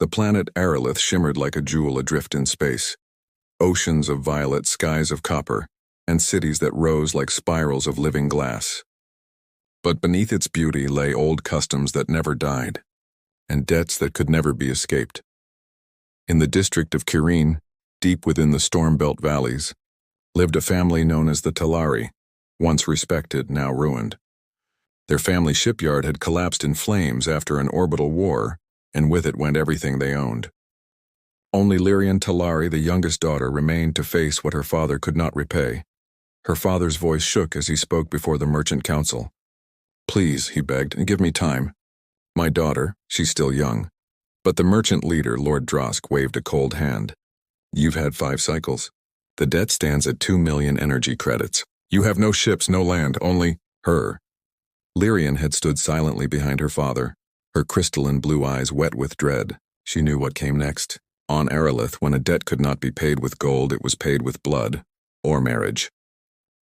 The planet Aerolith shimmered like a jewel adrift in space. Oceans of violet, skies of copper, and cities that rose like spirals of living glass. But beneath its beauty lay old customs that never died, and debts that could never be escaped. In the district of Kirene, deep within the storm-belt valleys, lived a family known as the Talari, once respected, now ruined. Their family shipyard had collapsed in flames after an orbital war, and with it went everything they owned. Only Lyra Talari, the youngest daughter, remained to face what her father could not repay. Her father's voice shook as he spoke before the merchant council. "Please," he begged, "give me time. My daughter, she's still young." But the merchant leader, Lord Drosk, waved a cold hand. "You've had 5 cycles. The debt stands at 2 million energy credits. You have no ships, no land, only her." Lyrian had stood silently behind her father, her crystalline blue eyes wet with dread. She knew what came next. On Aerolith, when a debt could not be paid with gold, it was paid with blood, or marriage.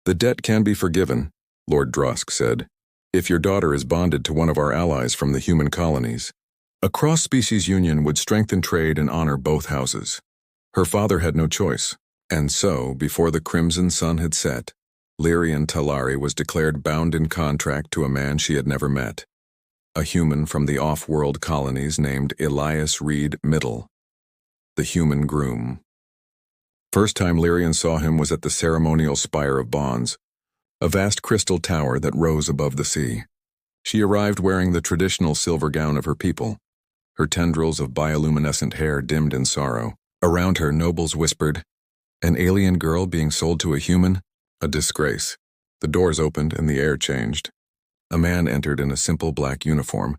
"The debt can be forgiven," Lord Drosk said, "if your daughter is bonded to one of our allies from the human colonies. A cross-species union would strengthen trade and honor both houses." Her father had no choice, and so, before the crimson sun had set, Lyra Talari was declared bound in contract to a man she had never met, a human from the off-world colonies named Elias Reed Middle, the human Groom. First time Lyrian saw him was at the ceremonial spire of Bonds, a vast crystal tower that rose above the sea. She arrived wearing the traditional silver gown of her people, her tendrils of bioluminescent hair dimmed in sorrow. Around her, nobles whispered, "An alien girl being sold to a human? A disgrace." The doors opened and the air changed. A man entered in a simple black uniform,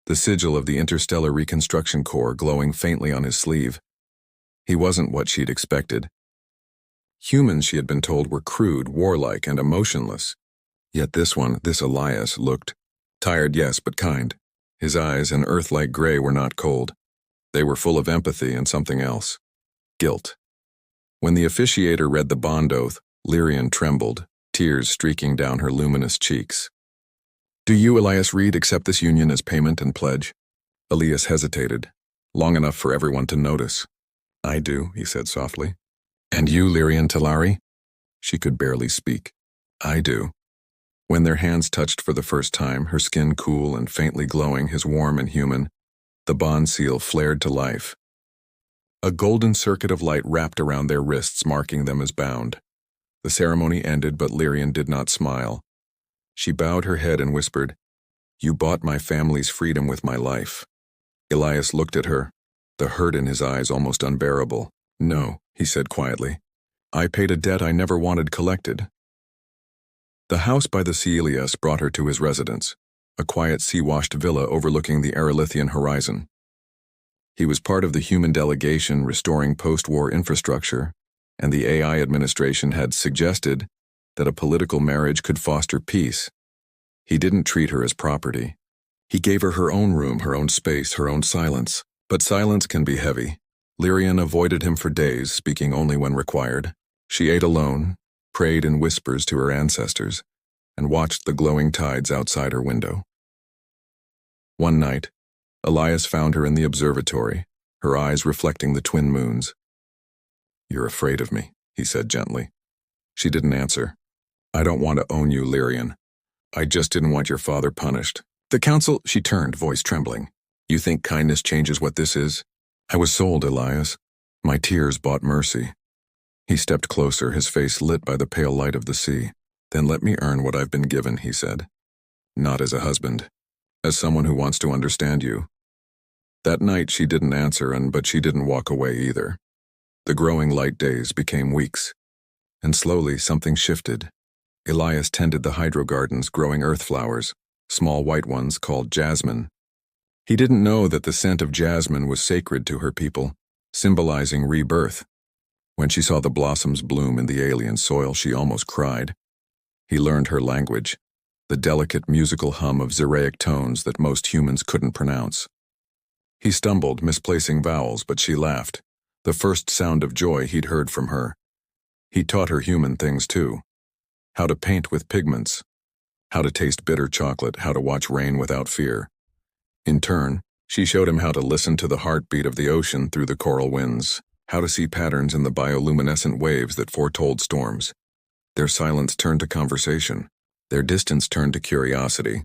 the sigil of the Interstellar Reconstruction Corps glowing faintly on his sleeve. He wasn't what she'd expected. Humans, she had been told, were crude, warlike, and emotionless. Yet this Elias, looked tired, yes, but kind. His eyes, an earth-like gray, were not cold. They were full of empathy and something else. Guilt. When the officiator read the bond oath, Lyrian trembled, tears streaking down her luminous cheeks. "Do you, Elias Reed, accept this union as payment and pledge?" Elias hesitated, long enough for everyone to notice. "I do," he said softly. "And you, Lyra Talari?" She could barely speak. "I do." When their hands touched for the first time, her skin cool and faintly glowing, his warm and human, the bond seal flared to life. A golden circuit of light wrapped around their wrists, marking them as bound. The ceremony ended, but Lyrian did not smile. She bowed her head and whispered, "You bought my family's freedom with my life." Elias looked at her, the hurt in his eyes almost unbearable. "No," he said quietly. "I paid a debt I never wanted collected." The house by the sea Elias brought her to his residence, a quiet sea-washed villa overlooking the Aerolithian horizon. He was part of the human delegation restoring post-war infrastructure, and the AI administration had suggested that a political marriage could foster peace. He didn't treat her as property. He gave her her own room, her own space, her own silence. But silence can be heavy. Lyrian avoided him for days, speaking only when required. She ate alone, prayed in whispers to her ancestors, and watched the glowing tides outside her window. One night, Elias found her in the observatory, her eyes reflecting the twin moons. "You're afraid of me," he said gently. She didn't answer. "I don't want to own you, Lyrian. I just didn't want your father punished." "The council," she turned, voice trembling. "You think kindness changes what this is?" "I was sold, Elias. My tears bought mercy." He stepped closer, his face lit by the pale light of the sea. "Then let me earn what I've been given," he said. "Not as a husband, as someone who wants to understand you." That night she didn't answer, but she didn't walk away either. The growing light days became weeks, and slowly something shifted. Elias tended the hydro gardens growing earth flowers, small white ones called jasmine. He didn't know that the scent of jasmine was sacred to her people, symbolizing rebirth. When she saw the blossoms bloom in the alien soil, she almost cried. He learned her language, the delicate musical hum of Ziraic tones that most humans couldn't pronounce. He stumbled, misplacing vowels, but she laughed, the first sound of joy he'd heard from her. He taught her human things too. How to paint with pigments, how to taste bitter chocolate, how to watch rain without fear. In turn, She showed him how to listen to the heartbeat of the ocean through the coral winds, how to see patterns in the bioluminescent waves that foretold storms. Their silence turned to conversation, their distance turned to curiosity,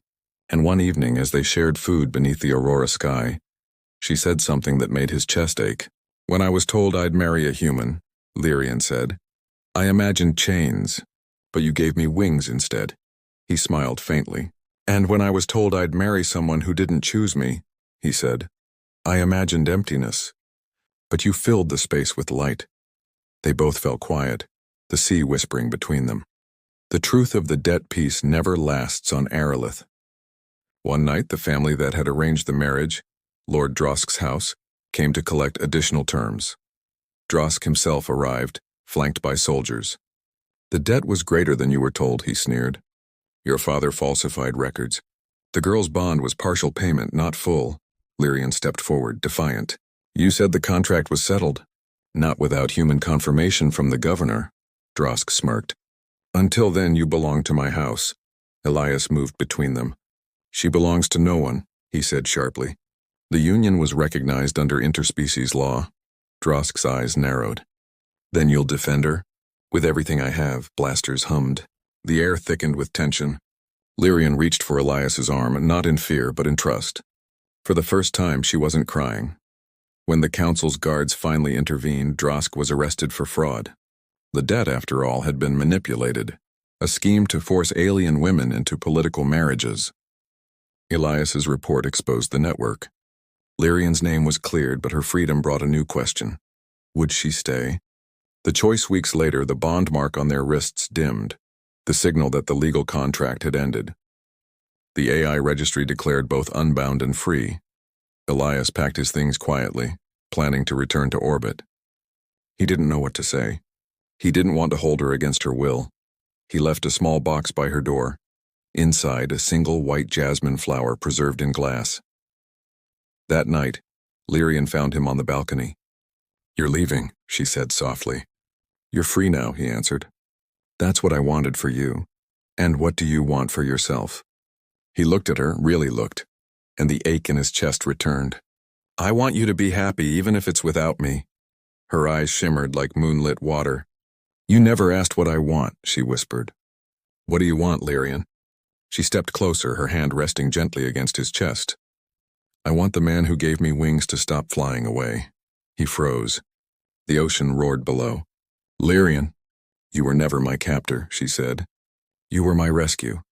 and one evening as they shared food beneath the aurora sky, she said something that made his chest ache. "When I was told I'd marry a human," Lyrian said, "I imagined chains, but you gave me wings instead." He smiled faintly. "And when I was told I'd marry someone who didn't choose me," he said, "I imagined emptiness, but you filled the space with light." They both fell quiet, the sea whispering between them. The truth of the debt piece never lasts on Aerolith. One night, the family that had arranged the marriage, Lord Drosk's house, came to collect additional terms. Drosk himself arrived, flanked by soldiers. "The debt was greater than you were told," he sneered. "Your father falsified records. The girl's bond was partial payment, not full." Lyrian stepped forward, defiant. "You said the contract was settled." "Not without human confirmation from the governor," Drosk smirked. "Until then, you belong to my house." Elias moved between them. "She belongs to no one," he said sharply. "The union was recognized under interspecies law." Drosk's eyes narrowed. "Then you'll defend her?" "With everything I have," blasters hummed. The air thickened with tension. Lyrian reached for Elias's arm, not in fear, but in trust. For the first time, she wasn't crying. When the council's guards finally intervened, Drosk was arrested for fraud. The debt, after all, had been manipulated, a scheme to force alien women into political marriages. Elias's report exposed the network. Lyrian's name was cleared, but her freedom brought a new question. Would she stay? The choice weeks later, the bond mark on their wrists dimmed, the signal that the legal contract had ended. The AI registry declared both unbound and free. Elias packed his things quietly, planning to return to orbit. He didn't know what to say. He didn't want to hold her against her will. He left a small box by her door. Inside, a single white jasmine flower preserved in glass. That night, Lyrian found him on the balcony. "You're leaving," she said softly. "You're free now," he answered. "That's what I wanted for you. And what do you want for yourself?" He looked at her, really looked, and the ache in his chest returned. "I want you to be happy, even if it's without me." Her eyes shimmered like moonlit water. "You never asked what I want," she whispered. "What do you want, Lyrian?" She stepped closer, her hand resting gently against his chest. "I want the man who gave me wings to stop flying away." He froze. The ocean roared below. "Lyrian, you were never my captor," she said. "You were my rescue."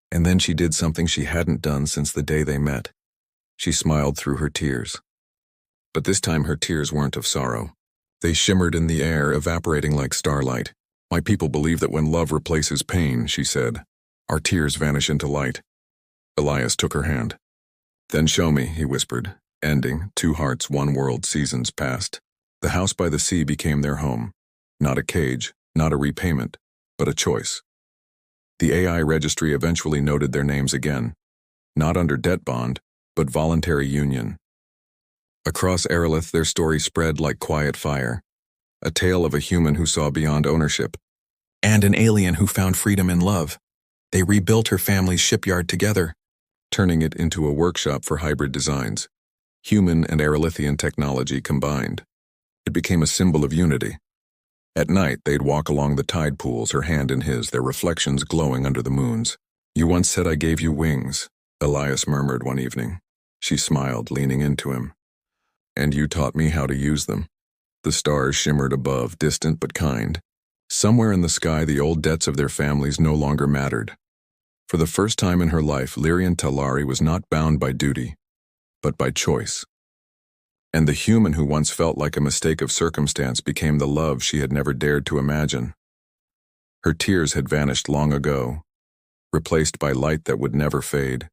And then she did something she hadn't done since the day they met. She smiled through her tears. But this time her tears weren't of sorrow. They shimmered in the air, evaporating like starlight. "My people believe that when love replaces pain," she said, "our tears vanish into light." Elias took her hand. "Then show me," he whispered, ending, two hearts, one world, seasons passed. The house by the sea became their home. Not a cage, not a repayment, but a choice. The AI registry eventually noted their names again. Not under debt bond, but voluntary union. Across Aerolith, their story spread like quiet fire. A tale of a human who saw beyond ownership. And an alien who found freedom in love. They rebuilt her family's shipyard together, turning it into a workshop for hybrid designs. Human and Aerolithian technology combined. It became a symbol of unity. At night, they'd walk along the tide pools, her hand in his, their reflections glowing under the moons. "You once said I gave you wings," Elias murmured one evening. She smiled, leaning into him. "And you taught me how to use them." The stars shimmered above, distant but kind. Somewhere in the sky, the old debts of their families no longer mattered. For the first time in her life, Lyrian Talari was not bound by duty, but by choice. And the human who once felt like a mistake of circumstance became the love she had never dared to imagine. Her tears had vanished long ago, replaced by light that would never fade.